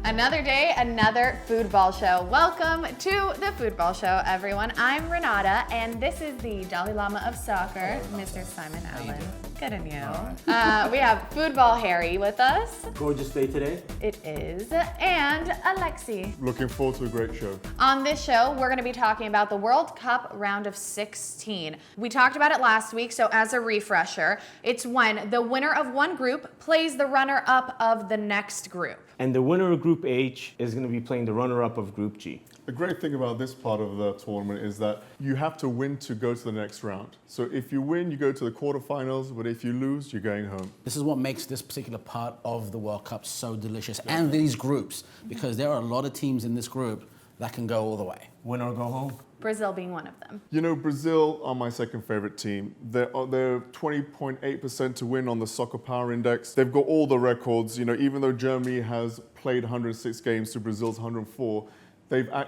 Another day, another FoodBall Show. Welcome to the FoodBall Show, everyone. I'm Renata, and this is the Dalai Lama of soccer, Mr. Simon Allen. Good on you. We have FoodBall Harry with us. Gorgeous day today. It is. And Alexi. Looking forward to a great show. On this show, we're going to be talking about the World Cup round of 16. We talked about it last week, so as a refresher, it's when the winner of one group plays the runner-up of the next group. And the winner of Group H is going to be playing the runner-up of Group G. The great thing about this part of the tournament is that you have to win to go to the next round. So if you win, you go to the quarterfinals, but if you lose, you're going home. This is what makes this particular part of the World Cup so delicious, and these groups, because there are a lot of teams in this group that can go all the way. Win or go home. Brazil being one of them. You know, Brazil are my second favorite team. They're 20.8% to win on the Soccer Power Index. They've got all the records. You know, even though Germany has played 106 games to Brazil's 104,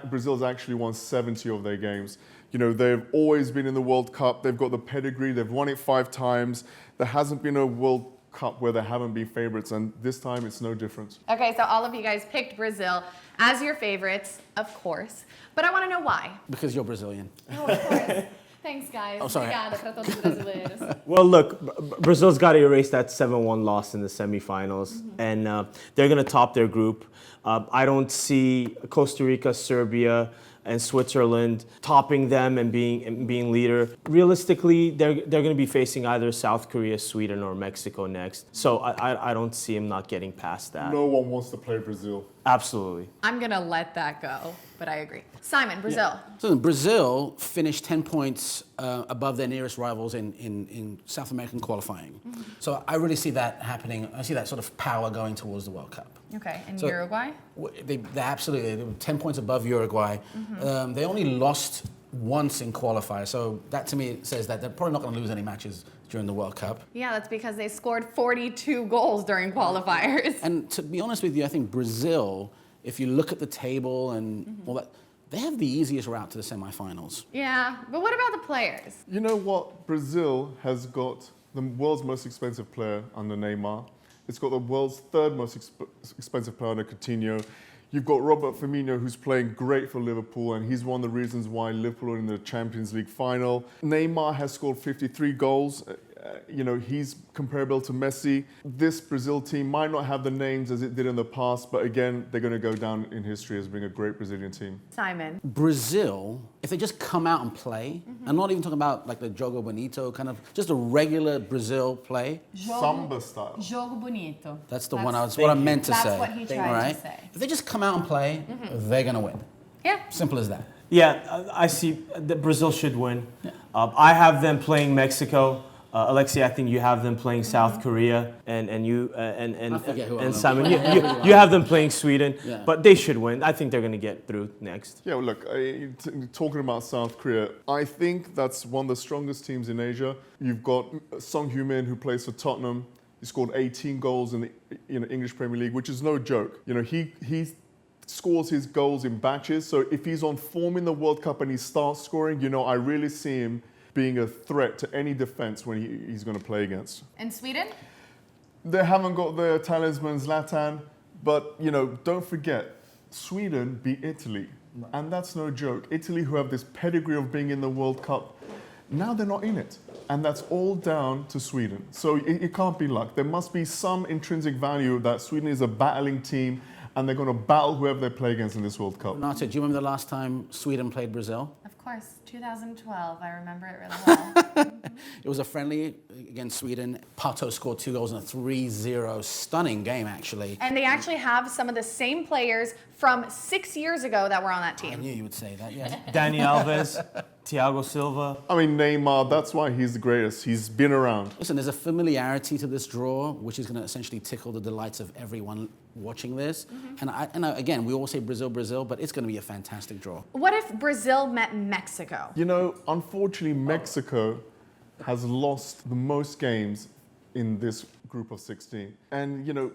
Brazil's actually won 70 of their games. You know, they've always been in the World Cup. They've got the pedigree. They've won it 5 times. There hasn't been a World Cup where there haven't been favorites, and this time it's no different. Okay, so all of you guys picked Brazil as your favorites, of course. But I want to know why. Because you're Brazilian. Oh, of course. Thanks, guys. Oh, sorry. Obrigada para todos os brasileiros. Well, look, Brazil's got to erase that 7-1 loss in the semifinals, and they're going to top their group. I don't see Costa Rica, Serbia, and Switzerland topping them and being leader. Realistically, they're going to be facing either South Korea, Sweden, or Mexico next. So I don't see him not getting past that. No one wants to play Brazil. Absolutely. I'm going to let that go, but I agree. Simon, Brazil. So Brazil finished 10 points above their nearest rivals in South American qualifying. So I really see that happening. I see that sort of power going towards the World Cup. Okay, and So- Uruguay? They absolutely, they were 10 points above Uruguay. They only lost once in qualifier, so that to me says that they're probably not going to lose any matches during the World Cup. Yeah, that's because they scored 42 goals during qualifiers. And to be honest with you, I think Brazil, if you look at the table and all that, they have the easiest route to the semifinals. Yeah, but what about the players? You know what? Brazil has got the world's most expensive player under Neymar. It's got the world's third most expensive player under Coutinho. You've got Robert Firmino, who's playing great for Liverpool, and he's one of the reasons why Liverpool are in the Champions League final. Neymar has scored 53 goals. You know, he's comparable to Messi. This Brazil team might not have the names as it did in the past, but again, they're going to go down in history as being a great Brazilian team. Simon. Brazil, if they just come out and play, I'm not even talking about like the Jogo Bonito, kind of just a regular Brazil play. Samba style. Jogo bonito. That's the one what I meant to say. That's what he tried to say. If they just come out and play, they're going to win. Yeah. Simple as that. Yeah, I see that Brazil should win. I have them playing Mexico. Alexi, I think you have them playing South Korea, and you I forget who I and love. Simon, you have them playing Sweden, Yeah. but they should win. I think they're going to get through next. Yeah, well, look, talking about South Korea, I think that's one of the strongest teams in Asia. You've got Song Heung-min, who plays for Tottenham. He scored 18 goals in the English Premier League, which is no joke. You know, he scores his goals in batches. So if he's on form in the World Cup and he starts scoring, you know, I really see him being a threat to any defense when he's going to play against. And Sweden? They haven't got their talisman Zlatan, but, you know, don't forget, Sweden beat Italy. And that's no joke. Italy, who have this pedigree of being in the World Cup, now they're not in it. And that's all down to Sweden. So it can't be luck. There must be some intrinsic value that Sweden is a battling team and they're going to battle whoever they play against in this World Cup. Renata, do you remember the last time Sweden played Brazil? Of course, 2012. I remember it really well. It was a friendly against Sweden. Pato scored 2 goals in a 3-0 stunning game, actually. And they actually have some of the same players from 6 years ago that were on that I team. knew you would say that, yeah. Dani Alves, Thiago Silva. I mean, Neymar, that's why he's the greatest. He's been around. Listen, there's a familiarity to this draw, which is going to essentially tickle the delights of everyone watching this. And again, we all say Brazil, Brazil, but it's going to be a fantastic draw. What if Brazil met Mexico? You know, unfortunately, Mexico has lost the most games in this group of 16. And, you know,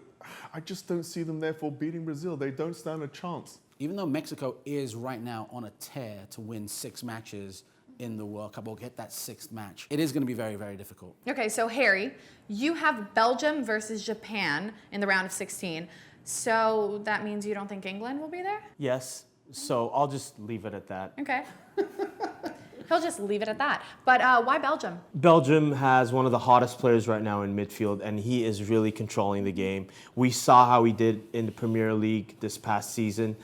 I just don't see them therefore beating Brazil. They don't stand a chance. Even though Mexico is right now on a tear to win 6 matches in the World Cup or get that 6th match, it is going to be very, very difficult. Okay, so Harry, you have Belgium versus Japan in the round of 16. So that means you don't think England will be there? Yes. So I'll just leave it at that. Okay. He'll just leave it at that. But why Belgium? Belgium has one of the hottest players right now in midfield, and he is really controlling the game. We saw how he did in the Premier League this past season.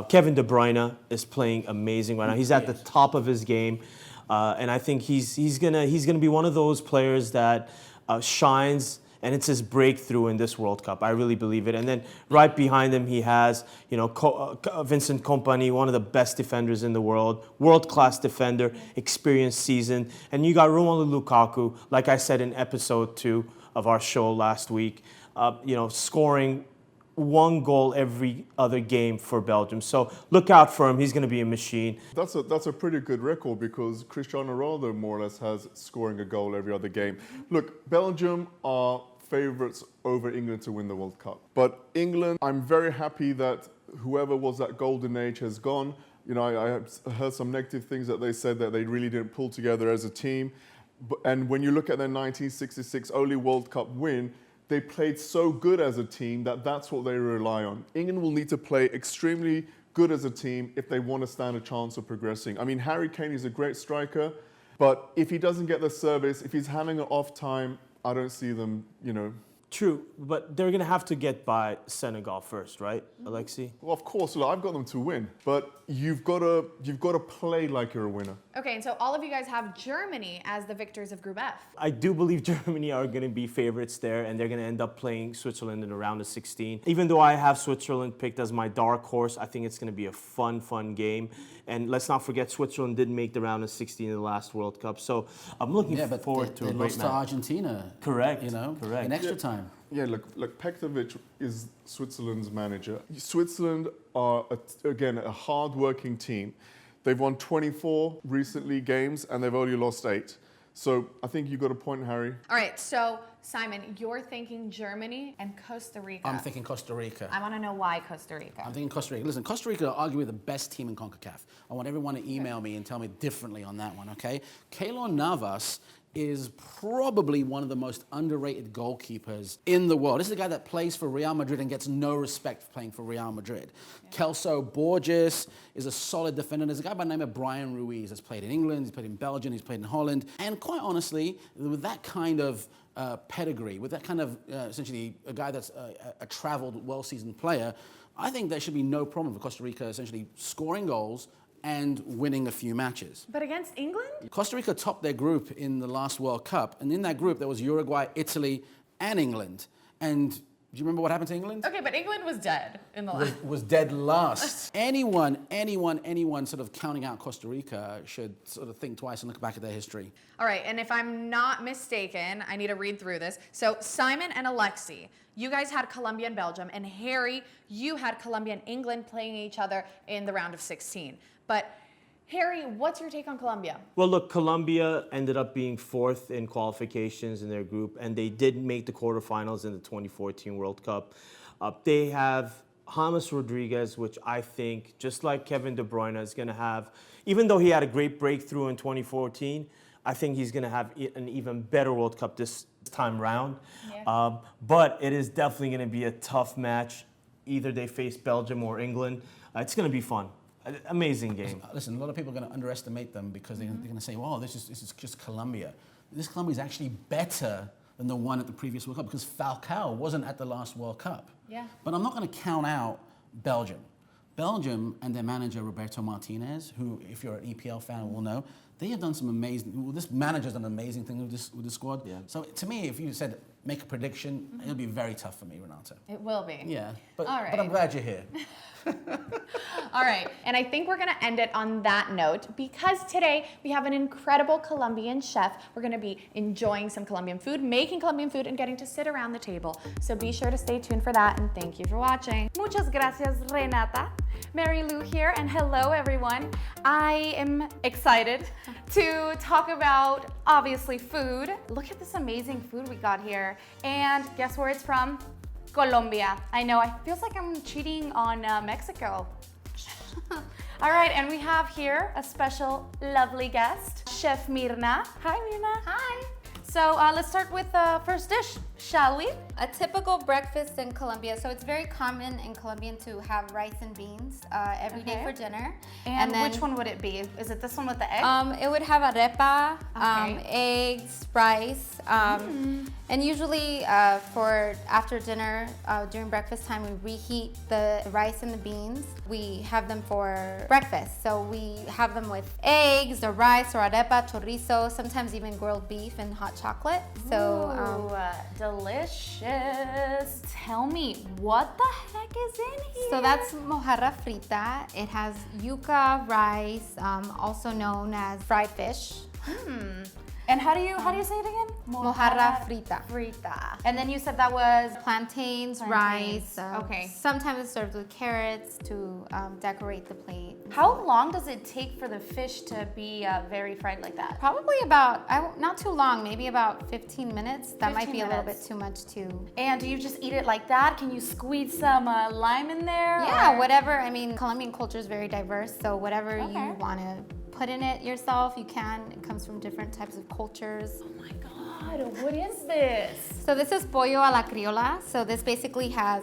Kevin De Bruyne is playing amazing right now. He's at the top of his game, and I think he's gonna be one of those players that shines. And it's his breakthrough in this World Cup. I really believe it. And then right behind him, he has, Vincent Kompany, one of the best defenders in the world-class defender, experienced season. And you got Romelu Lukaku, like I said in episode 2 of our show last week, scoring 1 goal every other game for Belgium. So look out for him. He's going to be a machine. That's a pretty good record because Cristiano Ronaldo more or less has scoring a goal every other game. Look, Belgium are favourites over England to win the World Cup. But England, I'm very happy that whoever was that golden age has gone. I heard some negative things that they said that they really didn't pull together as a team. And when you look at their 1966 only World Cup win, they played so good as a team that that's what they rely on. England will need to play extremely good as a team if they want to stand a chance of progressing. I mean, Harry Kane is a great striker, but if he doesn't get the service, if he's having an off time, I don't see them, True, but they're going to have to get by Senegal first, right, Alexi? Well, of course, look, I've got them to win, but you've got to play like you're a winner. Okay, and so all of you guys have Germany as the victors of Group F. I do believe Germany are going to be favorites there, and they're going to end up playing Switzerland in the round of 16. Even though I have Switzerland picked as my dark horse, I think it's going to be a fun game. And let's not forget, Switzerland did make the round of 16 in the last World Cup. So I'm looking forward to a they great lost to match. Argentina. Correct. Correct. In extra time. Yeah, look, Pekovic is Switzerland's manager. Switzerland are, again, a hard-working team. They've won 24 recently games, and they've only lost 8. So I think you got a point, Harry. All right, so Simon, you're thinking Germany and Costa Rica. I'm thinking Costa Rica. I want to know why Costa Rica. I'm thinking Costa Rica. Listen, Costa Rica are arguably the best team in CONCACAF. I want everyone to email me and tell me differently on that one, okay? Keylor Navas is probably one of the most underrated goalkeepers in the world. This is a guy that plays for Real Madrid and gets no respect for playing for Real Madrid. Yeah. Kelso Borges is a solid defender. There's a guy by the name of Brian Ruiz that's played in England, he's played in Belgium, he's played in Holland. And quite honestly, with that kind of pedigree, with that kind of essentially a guy that's a traveled, well-seasoned player, I think there should be no problem for Costa Rica essentially scoring goals and winning a few matches. But against England? Costa Rica topped their group in the last World Cup, and in that group there was Uruguay, Italy, and England. And do you remember what happened to England? Okay, but England was dead in the last. Was dead last. anyone sort of counting out Costa Rica should sort of think twice and look back at their history. All right, and if I'm not mistaken, I need to read through this. So Simon and Alexi, you guys had Colombia and Belgium, and Harry, you had Colombia and England playing each other in the round of 16. But Harry, what's your take on Colombia? Well, look, Colombia ended up being 4th in qualifications in their group, and they did make the quarterfinals in the 2014 World Cup. They have James Rodriguez, which I think, just like Kevin De Bruyne, is going to have, even though he had a great breakthrough in 2014, I think he's going to have an even better World Cup this time round. Yeah. But it is definitely going to be a tough match. Either they face Belgium or England. It's going to be fun. Amazing game. Listen, a lot of people are going to underestimate them because they're going to say, "Wow, this is just Colombia." This Colombia is actually better than the one at the previous World Cup because Falcao wasn't at the last World Cup. Yeah. But I'm not going to count out Belgium. Belgium and their manager Roberto Martinez, who, if you're an EPL fan, will know, they have done some amazing. Well, this manager's done an amazing thing with this squad. Yeah. So to me, if you said make a prediction, it'll be very tough for me, Renata. It will be. Yeah. But I'm glad you're here. All right, and I think we're going to end it on that note because today we have an incredible Colombian chef. We're going to be enjoying some Colombian food, making Colombian food, and getting to sit around the table. So be sure to stay tuned for that, and thank you for watching. Muchas gracias, Renata. Marylu here, and hello, everyone. I am excited to talk about, obviously, food. Look at this amazing food we got here, and guess where it's from? Colombia. I know, it feels like I'm cheating on Mexico. All right, and we have here a special, lovely guest, Chef Myrna. Hi, Myrna. Hi. So let's start with the first dish. Shall we? A typical breakfast in Colombia. So it's very common in Colombian to have rice and beans every day for dinner. And then, which one would it be? Is it this one with the egg? It would have arepa, Okay. eggs, rice, and usually for after dinner, during breakfast time, we reheat the rice and the beans. We have them for breakfast. So we have them with eggs or rice or arepa, chorizo, sometimes even grilled beef and hot chocolate. So Delicious. Tell me, what the heck is in here? So that's Mojarra Frita. It has yuca, rice, also known as fried fish. And how do you say it again? Mojarra Frita. Frita. And then you said that was Plantains, Plantains, rice. okay. Sometimes it's served with carrots to decorate the plate. How long does it take for the fish to be very fried like that? Probably about, not too long, maybe about 15 minutes. That might 15 be a little bit minutes. too much too. And do you just eat it like that? Can you squeeze some lime in there? Yeah, or- whatever. I mean, Colombian culture is very diverse, so whatever Okay. you want to put in it yourself, you can. It comes from different types of cultures. Oh my God, what is this? So this is pollo a la criola. So this basically has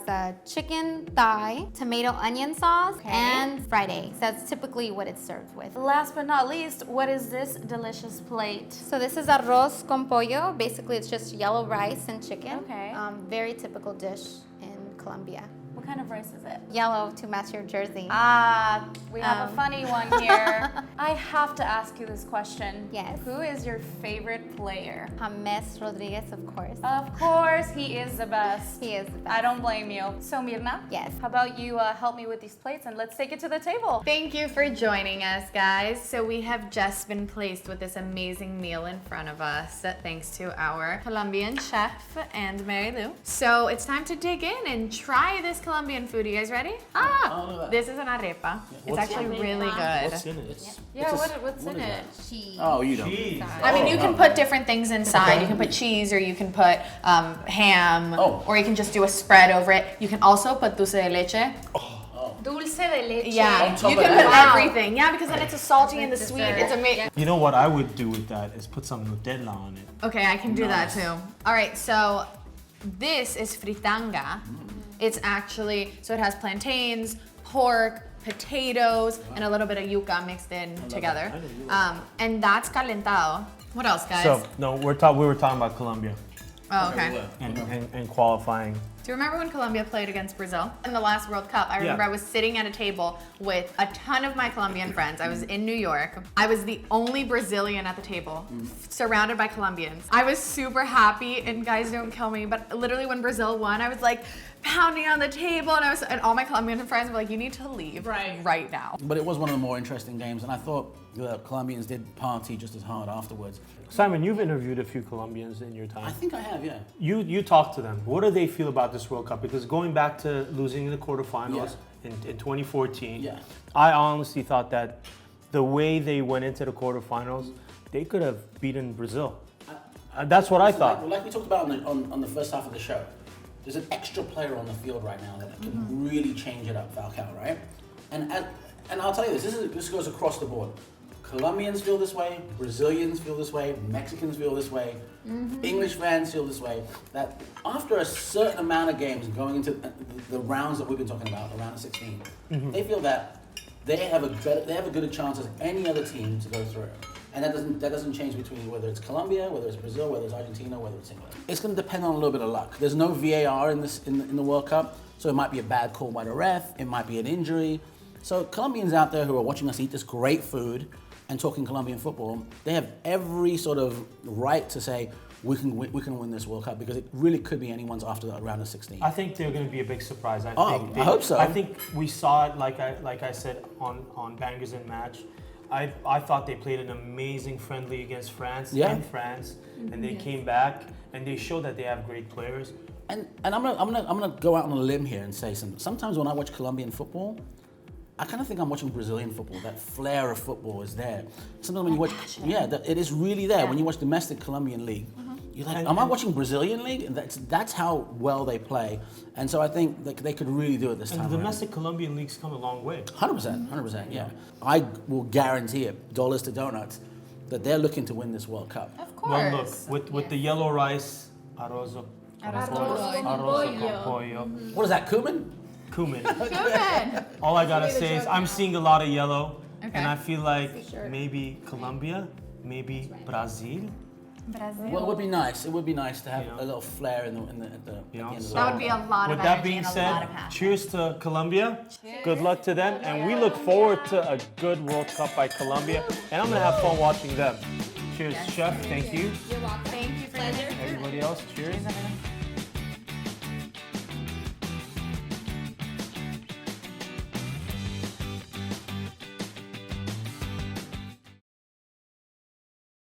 chicken thigh, tomato onion sauce, Okay. and fried eggs. That's typically what it's served with. Last but not least, what is this delicious plate? So this is arroz con pollo. Basically, it's just yellow rice and chicken. Okay. Very typical dish in Colombia. What kind of rice is it? Yellow to match your jersey. Ah, we have a funny one here. I have to ask you this question. Yes. Who is your favorite player? James Rodriguez, of course. Of course, he is the best. He is the best. I don't blame you. So Myrna? Yes. How about you help me with these plates and let's take it to the table. Thank you for joining us, guys. So we have just been placed with this amazing meal in front of us, thanks to our Colombian chef and Marylu. So it's time to dig in and try this Colombian food. You guys ready? This is an arepa. It's What's actually in it? really good. What's in it? Yeah, what's in it? Cheese. Oh, you don't. I mean, you can put different things inside. You can put cheese, or you can put ham, or you can just do a spread over it. You can also put dulce de leche. Dulce de leche. Yeah, top you of can that. put everything. Yeah, because then it's a salty and the sweet. It's amazing. You know what I would do with that is put some Nutella on it. Okay, I can do that too. All right, so this is fritanga. It's actually, so it has plantains, pork, potatoes, and a little bit of yuca mixed in together. And that's calentado. What else, guys? So no, we were talking about Colombia Oh, okay. and qualifying. Do you remember when Colombia played against Brazil in the last World Cup? I remember I was sitting at a table with a ton of my Colombian friends. I was in New York. I was the only Brazilian at the table, surrounded by Colombians. I was super happy, and guys, don't kill me, but literally when Brazil won, I was like pounding on the table, and all my Colombian friends were like, "You need to leave right now." But it was one of the more interesting games, and I thought the Colombians did party just as hard afterwards. Simon, you've interviewed a few Colombians in your I time. think I have, yeah. You talk to them. What do they feel about this World Cup? Because going back to losing in the quarterfinals in 2014, Yeah. I honestly thought that the way they went into the quarterfinals, they could have beaten Brazil. That's what I thought. Like we talked about on the first half of the show, there's an extra player on the field right now that can really change it up, Falcao, right? And I'll tell you this goes across the board. Colombians feel this way, Brazilians feel this way, Mexicans feel this way, English fans feel this way, that after a certain amount of games going into the rounds that we've been talking about, the round of 16, they feel that they have a good a chance as any other team to go through. And that doesn't change between whether it's Colombia, whether it's Brazil, whether it's Argentina, whether it's England. It's going to depend on a little bit of luck. There's no VAR in the World Cup, so it might be a bad call by the ref, it might be an injury. So Colombians out there who are watching us eat this great food and talking Colombian football, they have every sort of right to say, we can win this World Cup, because it really could be anyone's after the round of 16. I think they're going to be a big surprise. I hope so. I think we saw it, like I said, on Bangers and Match. I thought they played an amazing friendly against France in France, and they came back and they showed that they have great players. And I'm gonna go out on a limb here and say sometimes when I watch Colombian football, I kind of think I'm watching Brazilian football. That flair of football is there. Sometimes when you watch, it is really there. When you watch domestic Colombian league, you're like, am I watching Brazilian league? And that's how well they play. And so I think that they could really do it this time. And the domestic Colombian league's come a long way. 100%, yeah. I will guarantee it, dollars to donuts, that they're looking to win this World Cup. Of course. Well, look, with the yellow rice, arroz Arroz con pollo. What is that, cumin? Cumin. Cumin. All I gotta say is I'm seeing a lot of yellow, Okay. and I feel like maybe Colombia, maybe Brazil. Brazil. Well, it would be nice. It would be nice to have You know? a little flair at the end of You know, the so- That would be a lot of With that energy being and a said, lot of passion. cheers to Colombia. Good luck to them, and we look forward to a good World Cup by Colombia, and I'm gonna have fun watching them. Cheers, chef. Thank you. You're welcome. Thank you for Pleasure. Everybody else, cheers. everyone.